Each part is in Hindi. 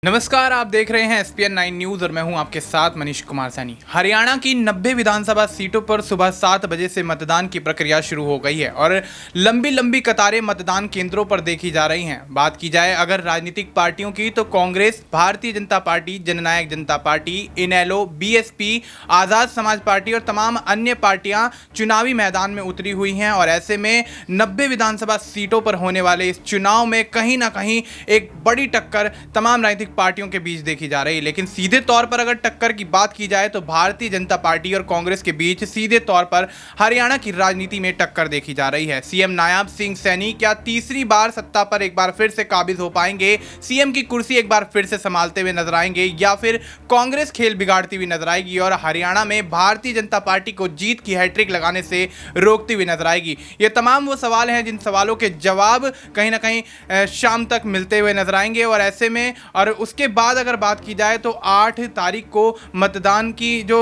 नमस्कार, आप देख रहे हैं एसपीएन 9 न्यूज़ और मैं हूं आपके साथ मनीष कुमार सैनी। हरियाणा की 90 विधानसभा सीटों पर सुबह 7 बजे से मतदान की प्रक्रिया शुरू हो गई है और लंबी लंबी कतारें मतदान केंद्रों पर देखी जा रही हैं। बात की जाए अगर राजनीतिक पार्टियों की तो कांग्रेस, भारतीय जनता पार्टी, जननायक जनता पार्टी, इनेलो, बीएसपी, आज़ाद समाज पार्टी और तमाम अन्य पार्टियां चुनावी मैदान में उतरी हुई हैं और ऐसे में 90 विधानसभा सीटों पर होने वाले इस चुनाव में कहीं ना कहीं एक बड़ी टक्कर तमाम राजनीतिक पार्टियों के बीच देखी जा रही है। लेकिन सीधे तौर पर अगर टक्कर की बात की जाए तो भारतीय जनता पार्टी और कांग्रेस के बीच सीधे तौर पर हरियाणा की राजनीति में टक्कर देखी जा रही है। सीएम नायब सिंह सैनी क्या तीसरी बार सत्ता पर एक बार फिर से काबिज हो पाएंगे, सीएम की कुर्सी एक बार फिर से संभालते हुए नजर आएंगे या फिर कांग्रेस खेल बिगाड़ती हुई नजर आएगी और हरियाणा में भारतीय जनता पार्टी को जीत की हैट्रिक लगाने से रोकती हुई नजर आएगी। ये तमाम वो सवाल हैं जिन सवालों के जवाब कहीं ना कहीं शाम तक मिलते हुए नजर आएंगे और ऐसे में और उसके बाद अगर बात की जाए तो 8 तारीख को मतदान की जो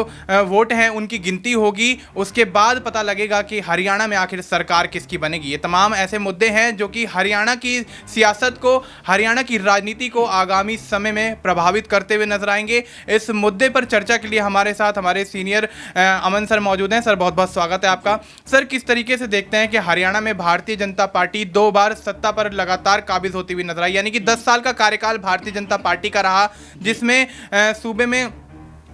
वोट हैं उनकी गिनती होगी। उसके बाद पता लगेगा कि हरियाणा में आखिर सरकार किसकी बनेगी। ये तमाम ऐसे मुद्दे हैं जो कि हरियाणा की सियासत को, हरियाणा की राजनीति को आगामी समय में प्रभावित करते हुए नजर आएंगे। इस मुद्दे पर चर्चा के लिए हमारे साथ हमारे सीनियर अमन सर मौजूद हैं। सर, बहुत बहुत स्वागत है आपका। सर, किस तरीके से देखते हैं कि हरियाणा में भारतीय जनता पार्टी 2 बार सत्ता पर लगातार काबिज होती हुई नजर आई, यानी कि 10 साल का कार्यकाल भारतीय जनता पार्टी का रहा, जिसमें सूबे में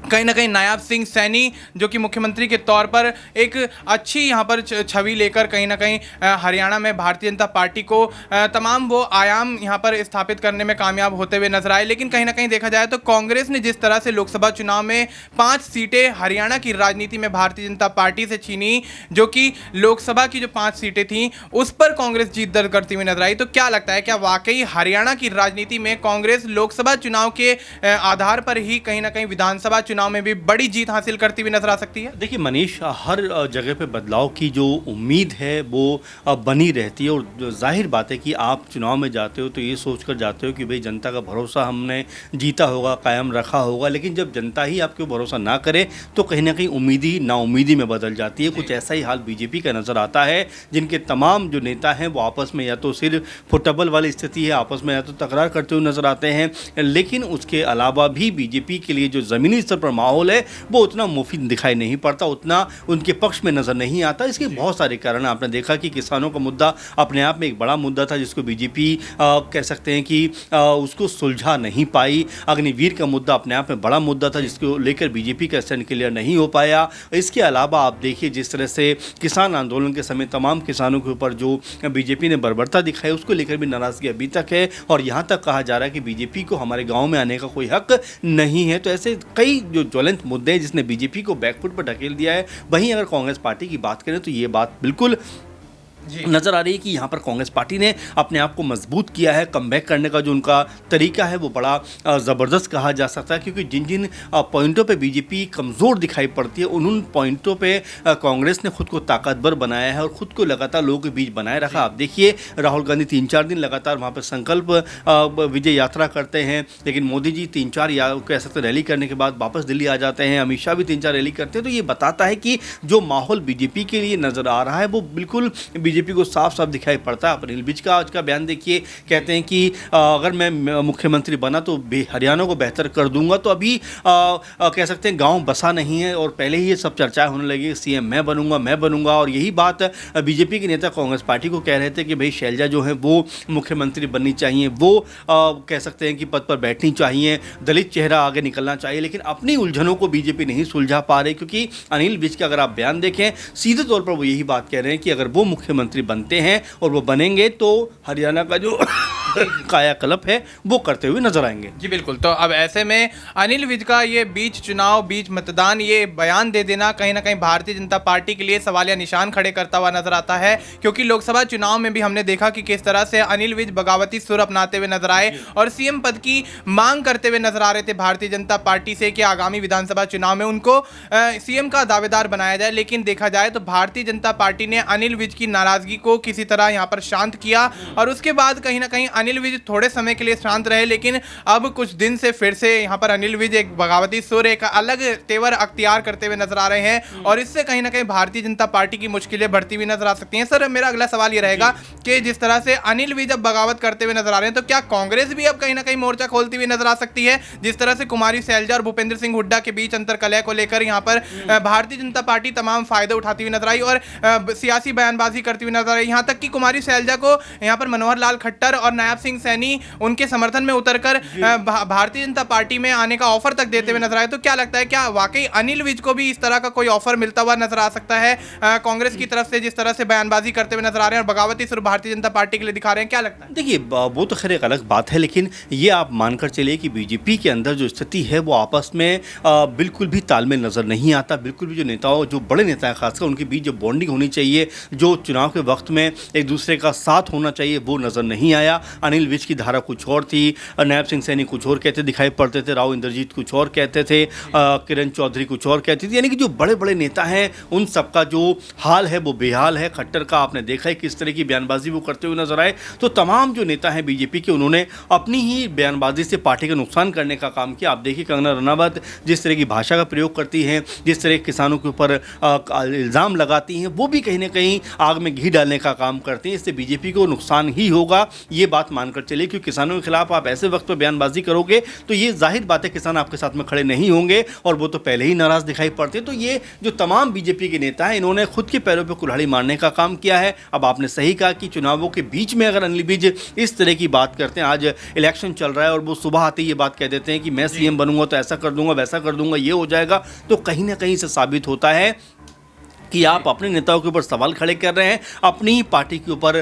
कहीं ना कहीं नायब सिंह सैनी जो कि मुख्यमंत्री के तौर पर एक अच्छी यहाँ पर छवि लेकर कहीं ना कहीं हरियाणा में भारतीय जनता पार्टी को तमाम वो आयाम यहाँ पर स्थापित करने में कामयाब होते हुए नजर आए। लेकिन कहीं ना कहीं देखा जाए तो कांग्रेस ने जिस तरह से लोकसभा चुनाव में 5 सीटें हरियाणा की राजनीति में भारतीय जनता पार्टी से छीनी, जो कि लोकसभा की जो 5 सीटें थीं उस पर कांग्रेस जीत दर्ज करती हुई नजर आई, तो क्या लगता है क्या वाकई हरियाणा की राजनीति में कांग्रेस लोकसभा चुनाव के आधार पर ही कहीं ना कहीं विधानसभा चुनाव में भी बड़ी जीत हासिल करती हुई नजर आ सकती है? देखिए मनीष, हर जगह पे बदलाव की जो उम्मीद है वो बनी रहती है और जाहिर बात है कि आप चुनाव में जाते हो तो ये सोचकर जाते हो कि भाई जनता का भरोसा हमने जीता होगा, कायम रखा होगा। लेकिन जब जनता ही आपको भरोसा ना करे तो कहीं ना कहीं उम्मीद ही नाउम्मीदी में बदल जाती है। कुछ ऐसा ही हाल बीजेपी का नज़र आता है, जिनके तमाम जो नेता हैं वो आपस में या तो सिर्फ फुटबॉल वाली स्थिति है, आपस में या तो तकरार करते हुए नजर आते हैं। लेकिन उसके अलावा भी बीजेपी के लिए जो ज़मीनी स्तर पर माहौल है वो उतना मुफीद दिखाई नहीं पड़ता, उतना उनके पक्ष में नजर नहीं आता। इसके बहुत सारे कारण आपने देखा कि किसानों का मुद्दा अपने आप में एक बड़ा मुद्दा था जिसको बीजेपी कह सकते हैं कि उसको सुलझा नहीं पाई। अग्निवीर का मुद्दा अपने आप में बड़ा मुद्दा था जिसको लेकर बीजेपी का स्टैंड क्लियर नहीं हो पाया। इसके अलावा आप देखिए जिस तरह से किसान आंदोलन के समय तमाम किसानों के ऊपर जो बीजेपी ने बर्बरता दिखाई उसको लेकर भी नाराजगी अभी तक है और यहाँ तक कहा जा रहा है कि बीजेपी को हमारे गाँव में आने का कोई हक नहीं है। तो ऐसे कई जो ज्वलंत मुद्दे जिसने बीजेपी को बैकफुट पर ढकेल दिया है। वहीं अगर कांग्रेस पार्टी की बात करें तो ये बात बिल्कुल नज़र आ रही है कि यहाँ पर कांग्रेस पार्टी ने अपने आप को मजबूत किया है। कमबैक करने का जो उनका तरीका है वो बड़ा ज़बरदस्त कहा जा सकता है, क्योंकि जिन जिन पॉइंटों पे बीजेपी कमज़ोर दिखाई पड़ती है उन पॉइंटों पे कांग्रेस ने खुद को ताकतवर बनाया है और ख़ुद को लगातार लोगों के बीच बनाए रखा। आप देखिए राहुल गांधी 3-4 दिन लगातार वहाँ पर संकल्प विजय यात्रा करते हैं, लेकिन मोदी जी 3-4 कह सकते रैली करने के बाद वापस दिल्ली आ जाते हैं। अमित शाह भी 3-4 रैली करते हैं। तो ये बताता है कि जो माहौल बीजेपी के लिए नज़र आ रहा है वो बिल्कुल बीजेपी को साफ साफ दिखाई पड़ता है। अनिल विज का आज का बयान देखिए, कहते हैं कि अगर मैं मुख्यमंत्री बना तो हरियाणा को बेहतर कर दूंगा। तो अभी कह सकते हैं गांव बसा नहीं है और पहले ही ये सब चर्चाएं होने लगी, सीएम मैं बनूंगा। और यही बात बीजेपी के नेता कांग्रेस पार्टी को कह रहे थे कि भाई शैलजा जो है वो मुख्यमंत्री बननी चाहिए, वो कह सकते हैं कि पद पर बैठनी चाहिए, दलित चेहरा आगे निकलना चाहिए। लेकिन अपनी उलझनों को बीजेपी नहीं सुलझा पा रही, क्योंकि अनिल विज का अगर आप बयान देखें सीधे तौर पर वो यही बात कह रहे हैं कि अगर वो मुख्यमंत्री बनते हैं और वो बनेंगे तो हरियाणा का जो कायाकल्प है वो करते हुए नजर आएंगे। जी बिल्कुल। तो अब ऐसे में अनिल विज का ये बीच चुनाव, बीच मतदान, ये बयान दे देना कहीं ना कहीं भारतीय जनता पार्टी के लिए सवालिया निशान खड़े करता हुआ नजर आता है, क्योंकि लोकसभा चुनाव में भी हमने देखा कि किस तरह से अनिल विज बगावती सुर अपनाते हुए नजर आए और सीएम पद की मांग करते हुए नजर आ रहे थे भारतीय जनता पार्टी से कि आगामी विधानसभा चुनाव में उनको सीएम का दावेदार बनाया जाए। लेकिन देखा जाए तो भारतीय जनता पार्टी ने अनिल विज की नाराजगी नाराजगी को किसी तरह यहाँ पर शांत किया और उसके बाद कहीं ना कहीं अनिल विज थोड़े समय के लिए शांत रहे, लेकिन अब कुछ दिन से फिर से यहाँ पर अनिल विज एक बगावती सुर, एक अलग तेवर अख्तियार करते हुए नजर आ रहे हैं और इससे कहीं ना कहीं भारतीय जनता पार्टी की मुश्किलें बढ़ती हुई नजर आ सकती हैं। सर, मेरा अगला सवाल ये रहेगा कि जिस तरह से अनिल विज अब बगावत करते हुए नजर आ रहे हैं, तो क्या कांग्रेस भी अब कहीं ना कहीं मोर्चा खोलती हुई नजर आ सकती है? जिस तरह से कुमारी शैलजा और भूपेंद्र सिंह हुड्डा के बीच अंतरकलह को लेकर यहाँ पर भारतीय जनता पार्टी तमाम फायदे उठाती हुई नजर आई और सियासी बयानबाजी करती हुई नजर आई, यहाँ तक कि कुमारी शैलजा को यहाँ पर मनोहर लाल खट्टर और नायब सिंह सैनी उनके समर्थन में उतरकर भारतीय जनता पार्टी में आने का ऑफर तक देते हुए नजर आए। तो क्या लगता है, क्या वाकई अनिल विज को भी इस तरह का कोई ऑफर मिलता हुआ नजर आ सकता है कांग्रेस की तरफ से, जिस तरह से बयानबाजी करते हुए नजर आ रहे हैं और बगावती सिर्फ भारतीय जनता पार्टी के लिए दिखा रहे हैं? क्या लगता है? देखिए, वो तो खैर एक अलग बात है, लेकिन ये आप मानकर चलिए कि बीजेपी के अंदर जो स्थिति है वो आपस में बिल्कुल भी तालमेल नज़र नहीं आता। बिल्कुल भी जो नेताओं, जो बड़े नेता हैं खासकर, उनके बीच जो बॉन्डिंग होनी चाहिए, जो चुनाव के वक्त में एक दूसरे का साथ होना चाहिए, वो नज़र नहीं आया। अनिल विज की धारा कुछ और थी, नायब सिंह सैनी कुछ और कहते दिखाई पड़ते थे, राव इंद्रजीत कुछ और कहते थे, किरण चौधरी कुछ और कहती थी। यानी कि जो बड़े बड़े नेता हैं उन सबका जो हाल है वो बेहाल है। खट्टर का आपने देखा है किस तरह की बयानबाजी वो करते हुए नजर आए। तो तमाम जो नेता हैं बीजेपी के, उन्होंने अपनी ही बयानबाजी से पार्टी का नुकसान करने का काम किया। आप देखिए कंगना रनावत जिस तरह की भाषा का प्रयोग करती हैं, जिस तरह किसानों के ऊपर इल्ज़ाम लगाती हैं, वो भी कहीं ना कहीं आग में घी डालने का काम करती हैं। इससे बीजेपी को नुकसान ही होगा, ये बात मानकर चलिए, क्योंकि किसानों के खिलाफ आप ऐसे वक्त पर बयानबाजी करोगे तो ये जाहिर बात है किसान आपके साथ में खड़े नहीं होंगे और वो तो पहले ही नाराज दिखाई पड़ते हैं। तो ये जो तमाम बीजेपी के नेता हैं, इन्होंने खुद के पैरों पर कुल्हाड़ी मारने का काम किया है। अब आपने सही कहा कि चुनावों के बीच में अगर अनिल विज इस तरह की बात करते हैं, आज इलेक्शन चल रहा है और वो सुबह आते ही ये बात कह देते हैं कि मैं सीएम बनूंगा तो ऐसा कर दूंगा, वैसा कर दूंगा, ये हो जाएगा, तो कहीं ना कहीं से साबित होता है कि आप अपने नेताओं के ऊपर सवाल खड़े कर रहे हैं, अपनी ही पार्टी के ऊपर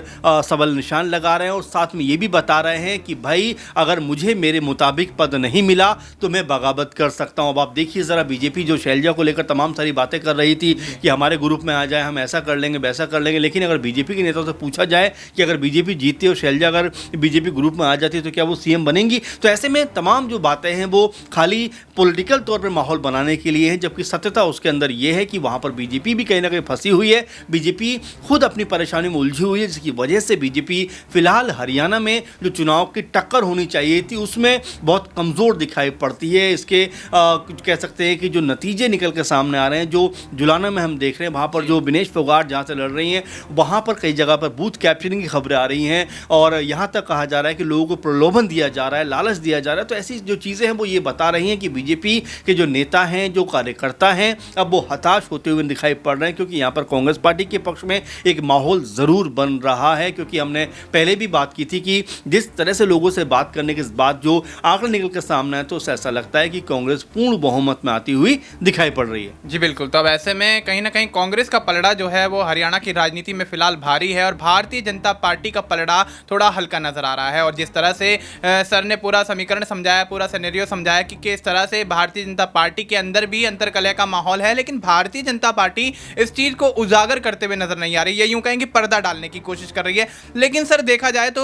सवाल निशान लगा रहे हैं और साथ में ये भी बता रहे हैं कि भाई अगर मुझे मेरे मुताबिक पद नहीं मिला तो मैं बगावत कर सकता हूं। अब आप देखिए ज़रा, बीजेपी जो शैलजा को लेकर तमाम सारी बातें कर रही थी कि हमारे ग्रुप में आ जाए, हम ऐसा कर लेंगे, वैसा कर लेंगे, लेकिन अगर बीजेपी के नेताओं से पूछा जाए कि अगर बीजेपी जीतती और शैलजा अगर बीजेपी ग्रुप में आ जाती है तो क्या वो सीएम बनेंगी? तो ऐसे में तमाम जो बातें हैं वो खाली पॉलिटिकल तौर पर माहौल बनाने के लिए है, जबकि सत्यता उसके अंदर ये है कि वहाँ पर बीजेपी भी कहीं ना कहीं फंसी हुई है। बीजेपी खुद अपनी परेशानी में उलझी हुई है, जिसकी वजह से बीजेपी फिलहाल हरियाणा में जो चुनाव की टक्कर होनी चाहिए थी उसमें बहुत कमज़ोर दिखाई पड़ती है। इसके कुछ कह सकते हैं कि जो नतीजे निकल के सामने आ रहे हैं, जो जुलाना में हम देख रहे हैं, वहाँ पर जो विनेश फोगाट जहाँ से लड़ रही हैं, वहाँ पर कई जगह पर बूथ कैप्चरिंग की खबरें आ रही हैं और यहाँ तक कहा जा रहा है कि लोगों को प्रलोभन दिया जा रहा है, लालच दिया जा रहा है। तो ऐसी जो चीज़ें हैं वो ये बता रही हैं कि बीजेपी के जो नेता हैं, जो कार्यकर्ता हैं, अब वो हताश होते हुए दिखाई पड़ रहे हैं, क्योंकि यहाँ पर कांग्रेस पार्टी के पक्ष में एक माहौल ज़रूर बन रहा है। क्योंकि हमने पहले भी बात की थी कि जिस तरह से लोगों से बात करने के बाद जो आंकड़े निकल कर सामने आए, तो उससे ऐसा लगता है कि कांग्रेस पूर्ण बहुमत में आती हुई दिखाई पड़ रही है। जी बिल्कुल। तो अब ऐसे में कहीं ना कहीं कांग्रेस का पलड़ा जो है वो हरियाणा की राजनीति में फिलहाल भारी है और भारतीय जनता पार्टी का पलड़ा थोड़ा हल्का नजर आ रहा है। और जिस तरह से सर ने पूरा समीकरण समझाया, पूरा सिनेरियो समझाया कि किस तरह से भारतीय जनता पार्टी के अंदर भी अंतरकलह का माहौल है, लेकिन भारतीय जनता पार्टी इस चीज़ को उजागर करते हुए नजर नहीं आ रही है, यूं कहेंगे पर्दा डालने की कोशिश कर रही है। लेकिन सर देखा जाए तो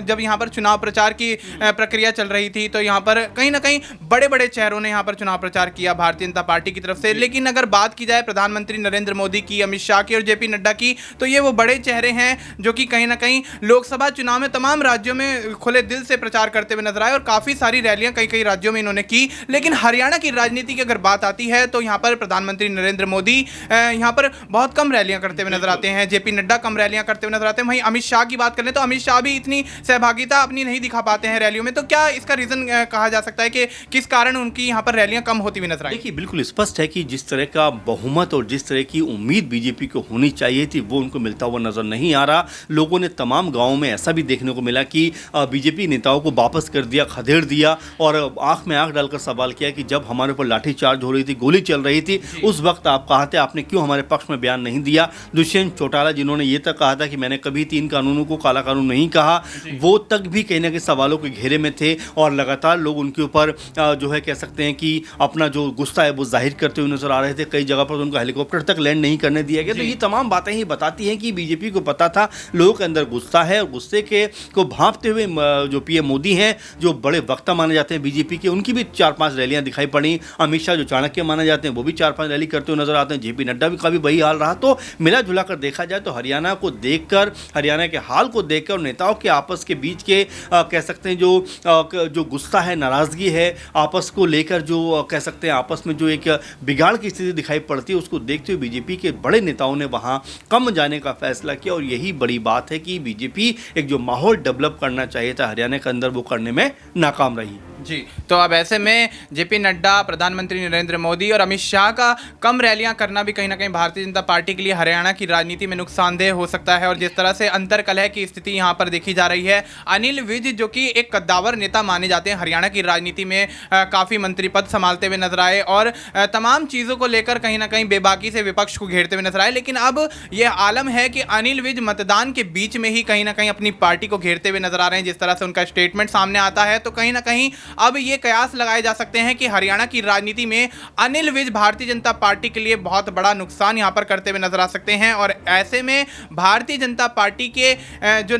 जब यहाँ पर चुनाव प्रचार की प्रक्रिया चल रही थी तो यहाँ पर कहीं ना कहीं बड़े बड़े चेहरों ने यहाँ पर चुनाव प्रचार किया भारतीय जनता पार्टी की तरफ से। लेकिन अगर बात की जाए प्रधानमंत्री नरेंद्र मोदी की, अमित शाह की और जेपी नड्डा की, तो ये वो बड़े चेहरे हैं जो कि कहीं ना कहीं लोकसभा चुनाव में तमाम राज्यों में खुले दिल से प्रचार करते हुए नजर आए और काफ़ी सारी रैलियां कई कई राज्यों में इन्होंने की। लेकिन हरियाणा की राजनीति की अगर बात आती है तो यहाँ पर प्रधानमंत्री नरेंद्र मोदी यहाँ पर बहुत कम रैलियां करते हुए नजर आते हैं, जेपी नड्डा कम रैलियां करते हुए नजर आते हैं। वहीं अमित शाह की बात करें तो अमित शाह भी इतनी सहभागिता अपनी नहीं दिखा पाते हैं रैलियों में। तो क्या इसका रीजन कहा जा सकता है कि किस कारण उनकी यहाँ पर रैलियां कम होती हुई नजर आई? देखिए, बिल्कुल स्पष्ट है कि जिस तरह का बहुमत और जिस तरह की उम्मीद बीजेपी को होनी चाहिए थी वो उनको मिलता हुआ नजर नहीं आ रहा। लोगों ने तमाम गाँवों में ऐसा भी देखने को मिला कि बीजेपी नेताओं को वापस कर दिया, खदेड़ दिया और आंख में आंख डालकर सवाल किया कि जब हमारे ऊपर लाठीचार्ज हो रही थी, गोली चल रही थी, उस वक्त आप कहा थे, आपने क्यों हमारे पक्ष में बयान नहीं दिया? दुष्यंत चौटाला जिन्होंने ये तक कहा था कि मैंने कभी 3 कानूनों को काला कानून नहीं कहा, वो तक भी कहीं ना कहीं सवालों के घेरे में थे और लगातार लोग उनके ऊपर जो है कह सकते हैं कि अपना जो गुस्सा है वो जाहिर करते हुए नजर आ रहे थे। कई जगह पर उनका हेलीकॉप्टर तक लैंड नहीं करने दिया गया। तो ये तमाम बातें ही बताती हैं कि बीजेपी को पता था लोगों के अंदर गुस्सा है और गुस्से के को भांपते हुए जो पीएम मोदी हैं, जो बड़े वक्ता माने जाते हैं बीजेपी के, उनकी भी 4-5 रैलियां दिखाई पड़ी। अमित शाह जो चाणक्य माने जाते हैं वो भी 4-5 रैली करते हुए नजर आते हैं। जेपी नड्डा भी भी वही हाल रहा। तो मिला जुला कर देखा जाए तो हरियाणा को देखकर, हरियाणा के हाल को देखकर और नेताओं के आपस के बीच के कह सकते हैं जो गुस्सा है, नाराज़गी है, आपस को लेकर जो कह सकते हैं आपस में जो एक बिगाड़ की स्थिति दिखाई पड़ती है, उसको देखते हुए बीजेपी के बड़े नेताओं ने वहाँ कम जाने का फैसला किया। और यही बड़ी बात है कि बीजेपी एक जो माहौल डेवलप करना चाहिए था हरियाणा के अंदर, वो करने में नाकाम रही। जी, तो अब ऐसे में जेपी नड्डा, प्रधानमंत्री नरेंद्र मोदी और अमित शाह का कम रैलियां करना भी कहीं ना कहीं भारतीय जनता पार्टी के लिए हरियाणा की राजनीति में नुकसानदेह हो सकता है। और जिस तरह से अंतर्कलह की स्थिति यहां पर देखी जा रही है, अनिल विज जो कि एक कद्दावर नेता माने जाते हैं हरियाणा की राजनीति में, काफ़ी मंत्री पद संभालते हुए नजर आए और तमाम चीज़ों को लेकर कहीं ना कहीं बेबाकी से विपक्ष को घेरते हुए नजर आए। लेकिन अब यह आलम है कि अनिल विज मतदान के बीच में ही कहीं ना कहीं अपनी पार्टी को घेरते हुए नजर आ रहे हैं। जिस तरह से उनका स्टेटमेंट सामने आता है, तो कहीं ना कहीं अब ये कयास लगाए जा सकते हैं कि हरियाणा की राजनीति में अनिल विज भारतीय जनता पार्टी के लिए बहुत बड़ा नुकसान यहां पर करते हुए नजर आ सकते हैं। और ऐसे में भारतीय जनता पार्टी के जो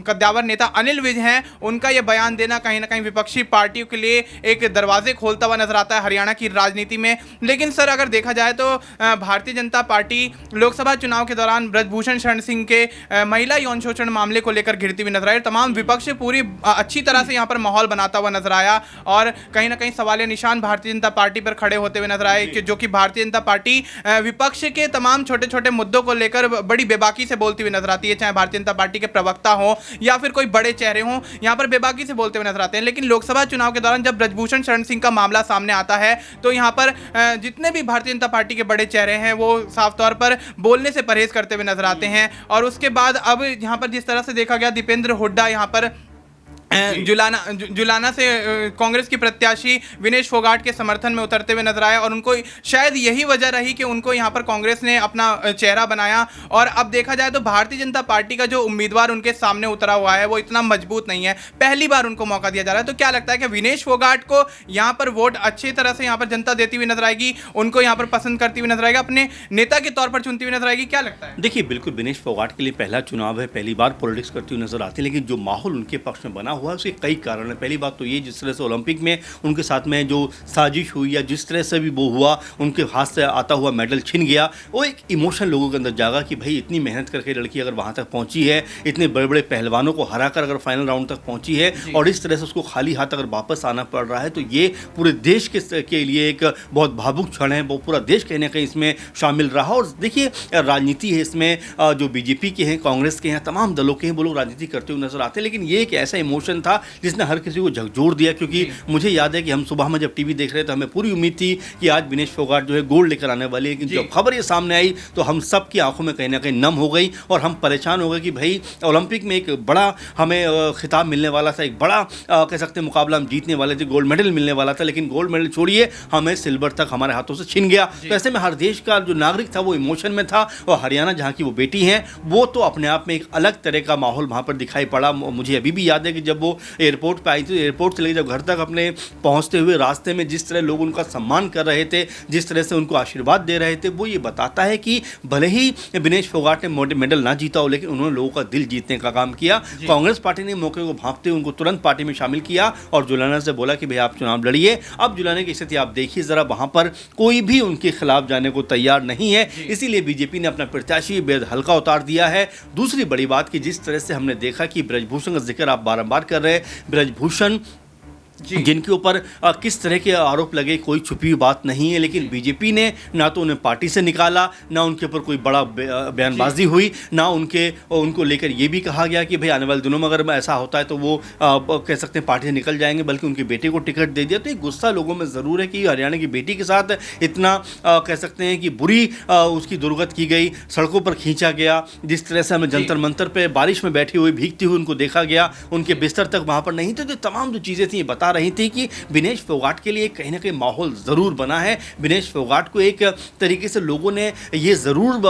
कद्दावर नेता अनिल विज हैं, उनका यह बयान देना कहीं ना कहीं विपक्षी पार्टियों के लिए एक दरवाजे खोलता हुआ नजर आता है हरियाणा की राजनीति में। लेकिन सर, अगर देखा जाए तो भारतीय जनता पार्टी लोकसभा चुनाव के दौरान ब्रजभूषण शरण सिंह के महिला यौन शोषण मामले को लेकर घिरती हुई नजर आई। तमाम विपक्ष पूरी अच्छी तरह से यहां पर माहौल बनाता हुआ नजर आया और कहीं ना कहीं सवालिया निशान भारतीय जनता पार्टी पर खड़े होते हुए नजर आए, कि जो कि भारतीय जनता पार्टी विपक्ष के तमाम छोटे छोटे मुद्दों को लेकर बड़ी बेबाकी से बोलती हुई नजर आती है। चाहे भारतीय जनता पार्टी के प्रवक्ता हो या फिर कोई बड़े चेहरे हों, यहां पर बेबाकी से बोलते हुए नजर आते हैं। लेकिन लोकसभा चुनाव के दौरान जब ब्रजभूषण शरण सिंह का मामला सामने आता है, तो यहां पर जितने भी भारतीय जनता पार्टी के बड़े चेहरे हैं, वो साफ तौर पर बोलने से परहेज करते हुए नजर आते हैं। और उसके बाद अब यहां पर जिस तरह से देखा गया, दीपेंद्र हुड्डा यहां पर जुलाना से कांग्रेस की प्रत्याशी विनेश फोगाट के समर्थन में उतरते हुए नजर आए और उनको शायद यही वजह रही कि उनको यहां पर कांग्रेस ने अपना चेहरा बनाया। और अब देखा जाए तो भारतीय जनता पार्टी का जो उम्मीदवार उनके सामने उतरा हुआ है, वो इतना मजबूत नहीं है, पहली बार उनको मौका दिया जा रहा है। तो क्या लगता है कि विनेश फोगाट को यहां पर वोट अच्छी तरह से यहां पर जनता देती हुई नजर आएगी, उनको यहां पर पसंद करती हुई नजर आएगी, अपने नेता के तौर पर चुनती हुई नजर आएगी? क्या लगता है? देखिए, बिल्कुल विनेश फोगाट के लिए पहला चुनाव है, पहली बार पॉलिटिक्स करती हुई नजर आती है, लेकिन जो माहौल उनके पक्ष में बना हुआ है उसके कई कारण। पहली बात तो ये, जिस तरह से ओलंपिक में उनके साथ में जो साजिश हुई या जिस तरह से भी वो हुआ, उनके हाथ से आता हुआ मेडल छिन गया, वो एक इमोशन लोगों के अंदर जागा कि भाई इतनी मेहनत करके लड़की अगर वहाँ तक पहुँची है, इतने बड़े बड़े पहलवानों को हराकर अगर फाइनल राउंड तक पहुँची है और इस तरह से उसको खाली हाथ अगर वापस आना पड़ रहा है, तो ये पूरे देश के लिए एक बहुत भावुक क्षण है। वो पूरा देश कहीं ना कहीं इसमें शामिल रहा। और देखिए, राजनीति है इसमें, जो बीजेपी के हैं, कांग्रेस के हैं, तमाम दलों के हैं, वो लोग राजनीति करते हुए नजर आते हैं। लेकिन ये एक ऐसा इमोशन था जिसने हर किसी को झकझोर दिया, क्योंकि मुझे याद है कि हम सुबह में जब टीवी देख रहे थे, हमें पूरी उम्मीद थी कि आज विनेश फोगाट जो है गोल्ड लेकर आने वाली है। लेकिन जब खबर ये सामने आई तो हम सब की आंखों में कहीं ना कहीं नम हो गई और हम परेशान हो गए कि भाई ओलंपिक में एक बड़ा हमें खिताब मिलने वाला था, एक बड़ा कह सकते हैं मुकाबला हम जीतने वाले थे, गोल्ड मेडल मिलने वाला था, लेकिन गोल्ड मेडल छोड़िए, हमें सिल्वर तक हमारे हाथों से छिन गया। तो ऐसे में हर देश का जो नागरिक था वो इमोशन में था। और हरियाणा जहाँ की वो बेटी हैं, वो तो अपने आप में एक अलग तरह का माहौल वहाँ पर दिखाई पड़ा। मुझे अभी भी याद है कि जब वो एयरपोर्ट पर आई थी, एयरपोर्ट से लेकर जब घर तक अपने पहुंचते हुए रास्ते में जिस तरह लोग उनका सम्मान कर रहे थे, जिस तरह से उनको आशीर्वाद दे रहे थे, वो ये बताता है कि भले ही विनेश फोगाट ने मेडल ना जीता हो, लेकिन उन्होंने लोगों का दिल जीतने का काम किया। कांग्रेस पार्टी ने मौके को भांपते हुए उनको तुरंत पार्टी में शामिल किया और जुलाना से बोला कि भाई आप चुनाव लड़िए। अब जुलाने की स्थिति आप देखिए जरा, वहां पर कोई भी उनके खिलाफ जाने को तैयार नहीं है। इसीलिए बीजेपी ने अपना प्रत्याशी बेहद हल्का उतार दिया है। दूसरी बड़ी बात कि जिस तरह से हमने देखा कि ब्रजभूषण का जिक्र आप बारंबार कर रहे हैं, ब्रजभूषण जिनके ऊपर किस तरह के आरोप लगे, कोई छुपी हुई बात नहीं है, लेकिन बीजेपी ने ना तो उन्हें पार्टी से निकाला, ना उनके ऊपर कोई बड़ा बयानबाजी हुई, ना उनको लेकर ये भी कहा गया कि भाई आने वाले दिनों में अगर ऐसा होता है तो वो कह सकते हैं पार्टी से निकल जाएंगे, बल्कि उनके बेटे को टिकट दे दिया। तो एक गुस्सा लोगों में ज़रूर है कि हरियाणा की बेटी के साथ इतना कह सकते हैं कि बुरी उसकी दुर्गत की गई, सड़कों पर खींचा गया, जिस तरह से हमें जंतर मंतर पर बारिश में बैठी हुई भीगती हुई उनको देखा गया, उनके बिस्तर तक वहाँ पर नहीं थे। तो तमाम जो चीज़ें थी बता रही थी कि विनेश फोगाट के लिए कहीं ना कहीं माहौल ज़रूर बना है। विनेश फोगाट को एक तरीके से लोगों ने ये ज़रूर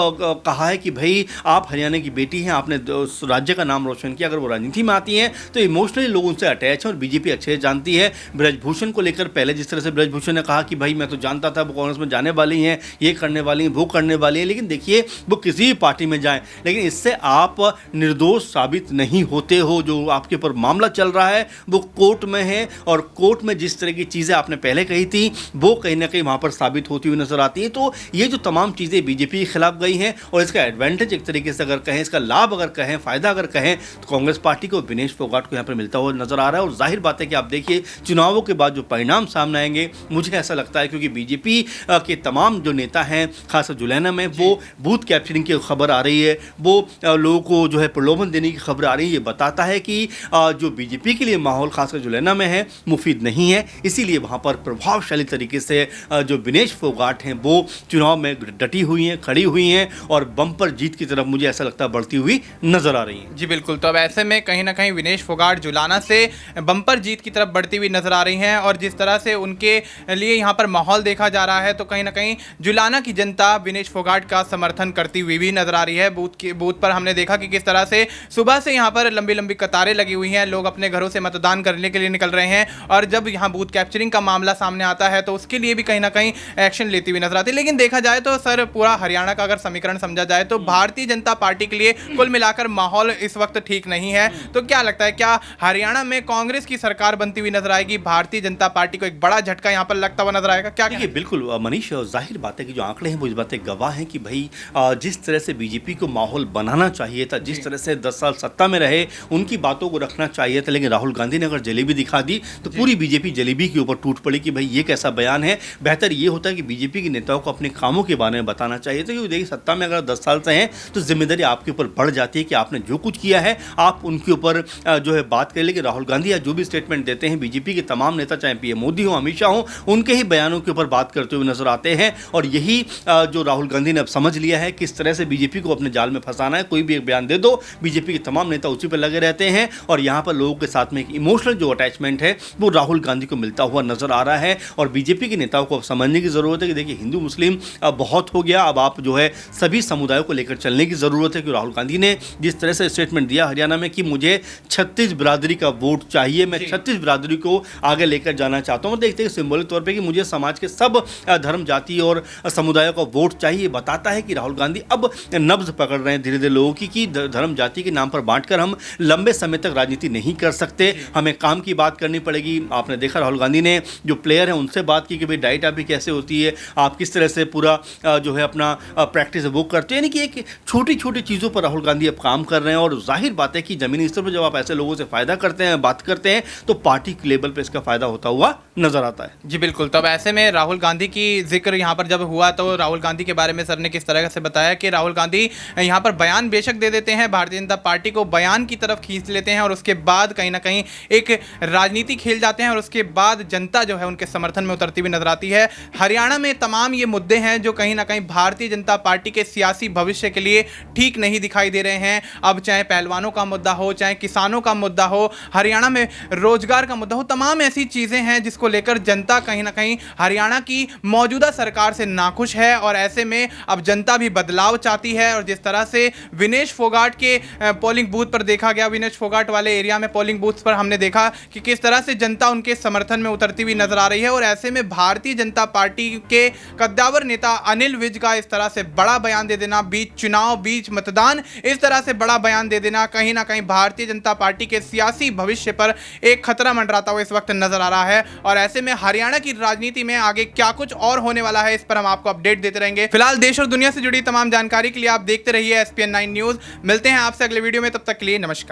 कहा है कि भाई आप हरियाणा की बेटी हैं, आपने उस राज्य का नाम रोशन किया। अगर वो राजनीति में आती हैं तो इमोशनली लोग उनसे अटैच हैं और बीजेपी अच्छे से जानती है। ब्रजभूषण को लेकर पहले जिस तरह से ब्रजभूषण ने कहा कि भाई मैं तो जानता था वो कांग्रेस में जाने वाली हैं, ये करने वाली हैं, वो करने वाली हैं, लेकिन देखिए वो किसी भी पार्टी में जाएं, लेकिन इससे आप निर्दोष साबित नहीं होते हो। जो आपके ऊपर मामला चल रहा है वो कोर्ट में है और कोर्ट में जिस तरह की चीज़ें आपने पहले कही थी वो कहीं ना कहीं वहाँ पर साबित होती हुई नजर आती है। तो ये जो तमाम चीज़ें बीजेपी के खिलाफ गई हैं और इसका एडवांटेज एक तरीके से अगर कहें, इसका लाभ अगर कहें, फ़ायदा अगर कहें, तो कांग्रेस पार्टी को विनेश फोगाट को यहाँ पर मिलता हुआ नजर आ रहा है। और जाहिर बात है कि आप देखिए चुनावों के बाद जो परिणाम सामने आएंगे, मुझे ऐसा लगता है क्योंकि बीजेपी के तमाम जो नेता हैं खासकर जुलैना में वो बूथ कैप्चरिंग की खबर आ रही है, वो लोगों को जो है प्रलोभन देने की खबर आ रही है। ये बताता है कि जो बीजेपी के लिए माहौल खासकर जुलैना में है मुफीद नहीं है, इसीलिए वहाँ पर प्रभावशाली तरीके से जो विनेश फोगाट हैं वो चुनाव में डटी हुई हैं, खड़ी हुई हैं और बम्पर जीत की तरफ मुझे ऐसा लगता है बढ़ती हुई नजर आ रही हैं। जी बिल्कुल, तो अब ऐसे में कहीं ना कहीं विनेश फोगाट जुलाना से बम्पर जीत की तरफ बढ़ती हुई नजर आ रही हैं और जिस तरह से उनके लिए यहाँ पर माहौल देखा जा रहा है तो कहीं ना कहीं जुलाना की जनता विनेश फोगाट का समर्थन करती हुई भी नजर आ रही है। बूथ पर हमने देखा कि किस तरह से सुबह से यहाँ पर लंबी लंबी कतारें लगी हुई हैं, लोग अपने घरों से मतदान करने के लिए निकल रहे हैं और जब यहाँ बूथ कैप्चरिंग का मामला सामने आता है तो उसके लिए भी कहीं ना कहीं एक्शन लेती हुई नजर आती है। लेकिन देखा जाए तो सर पूरा हरियाणा का अगर समीकरण समझा जाए तो भारतीय जनता पार्टी के लिए कुल मिलाकर माहौल इस वक्त ठीक नहीं है। तो क्या लगता है, क्या हरियाणा में कांग्रेस की सरकार बनती हुई नजर आएगी, भारतीय जनता पार्टी को एक बड़ा झटका यहाँ पर लगता हुआ नजर आएगा? क्या देखिए बिल्कुल मनीष, जाहिर बात है कि जो आंकड़े हैं वो इस बातें गवाह हैं कि भाई जिस तरह से बीजेपी को माहौल बनाना चाहिए था, जिस तरह से 10 साल सत्ता में रहे उनकी बातों को रखना चाहिए था, लेकिन राहुल गांधी ने अगर जलेबी दिखा दी तो पूरी बीजेपी जलेबी के ऊपर टूट पड़ी कि भाई ये कैसा बयान है। बेहतर ये होता है कि बीजेपी के नेताओं को अपने कामों के बारे में बताना चाहिए था, क्योंकि देखिए सत्ता में अगर 10 साल से हैं तो जिम्मेदारी आपके ऊपर बढ़ जाती है कि आपने जो कुछ किया है आप उनके ऊपर जो है बात करें। लेकिन राहुल गांधी या जो भी स्टेटमेंट देते हैं, बीजेपी के तमाम नेता चाहे पीएम मोदी हो, अमित शाह हो, उनके ही बयानों के ऊपर बात करते हुए नजर आते हैं। और यही जो राहुल गांधी ने अब समझ लिया है किस तरह से बीजेपी को अपने जाल में फंसाना है। कोई भी एक बयान दे दो, बीजेपी के तमाम नेता उसी पर लगे रहते हैं और यहाँ पर लोगों के साथ में एक इमोशनल जो अटैचमेंट है वो राहुल गांधी को मिलता हुआ नजर आ रहा है। और बीजेपी के नेताओं को अब समझने की जरूरत है कि देखिए हिंदू मुस्लिम अब बहुत हो गया, अब आप जो है सभी समुदायों को लेकर चलने की जरूरत है। कि राहुल गांधी ने जिस तरह से स्टेटमेंट दिया हरियाणा में कि मुझे 36 बिरादरी का वोट चाहिए, मैं 36 बिरादरी को आगे लेकर जाना चाहता हूँ। देखते हैं सिंबॉलिक तौर पे कि मुझे समाज के सब धर्म जाति और समुदायों का वोट चाहिए, बताता है कि राहुल गांधी अब नब्ज पकड़ रहे हैं धीरे धीरे लोगों की कि धर्म जाति के नाम पर बांटकर हम लंबे समय तक राजनीति नहीं कर सकते, हमें काम की बात करनी पड़ेगी। आपने देखा राहुल गांधी ने जो प्लेयर हैं उनसे बात की कि भाई डाइट आपकी कैसे होती है, आप किस तरह से पूरा जो है अपना प्रैक्टिस वो करते हैं। यानी कि एक छोटी छोटी चीज़ों पर राहुल गांधी अब काम कर रहे हैं और जाहिर बात है कि जमीनी स्तर पर जब आप ऐसे लोगों से फायदा करते हैं, बात करते हैं, तो पार्टी के लेवल पर इसका फायदा होता हुआ नजर आता है। जी बिल्कुल, तब ऐसे में राहुल गांधी की जिक्र यहाँ पर जब हुआ तो राहुल गांधी के बारे में सर ने किस तरह से बताया कि राहुल गांधी यहाँ पर बयान बेशक दे देते हैं, भारतीय जनता पार्टी को बयान की तरफ खींच लेते हैं और उसके बाद कहीं ना कहीं एक राजनीति खेल जाते हैं और उसके बाद जनता जो है उनके समर्थन में उतरती हुई नजर आती है। हरियाणा में तमाम ये मुद्दे हैं जो कहीं ना कहीं भारतीय जनता पार्टी के सियासी भविष्य के लिए ठीक नहीं दिखाई दे रहे हैं। अब चाहे पहलवानों का मुद्दा हो, चाहे किसानों का मुद्दा हो, हरियाणा में रोजगार का मुद्दा हो, तमाम ऐसी चीजें हैं जिसको लेकर जनता कहीं ना कहीं हरियाणा की मौजूदा सरकार से नाखुश है और ऐसे में अब जनता भी बदलाव चाहती है। और जिस तरह से विनेश फोगाट के पोलिंग बूथ पर देखा गया, विनेश फोगाट वाले एरिया में पोलिंग बूथ पर हमने देखा कि किस तरह से जनता उनके समर्थन में उतरती हुई नजर आ रही है। और ऐसे में भारतीय जनता पार्टी के कद्दावर नेता अनिल विज का इस तरह से बड़ा बयान दे देना, बीच चुनाव बीच मतदान, इस तरह से बड़ा बयान दे देना कहीं ना कहीं भारतीय जनता पार्टी के सियासी भविष्य पर एक खतरा मंडराता हुआ इस वक्त नजर आ रहा है। और ऐसे में हरियाणा की राजनीति में आगे क्या कुछ और होने वाला है इस पर हम आपको अपडेट देते रहेंगे। फिलहाल देश और दुनिया से जुड़ी तमाम जानकारी के लिए आप देखते रहिए SPN9 न्यूज। मिलते हैं आपसे अगले वीडियो में, तब तक के लिए नमस्कार।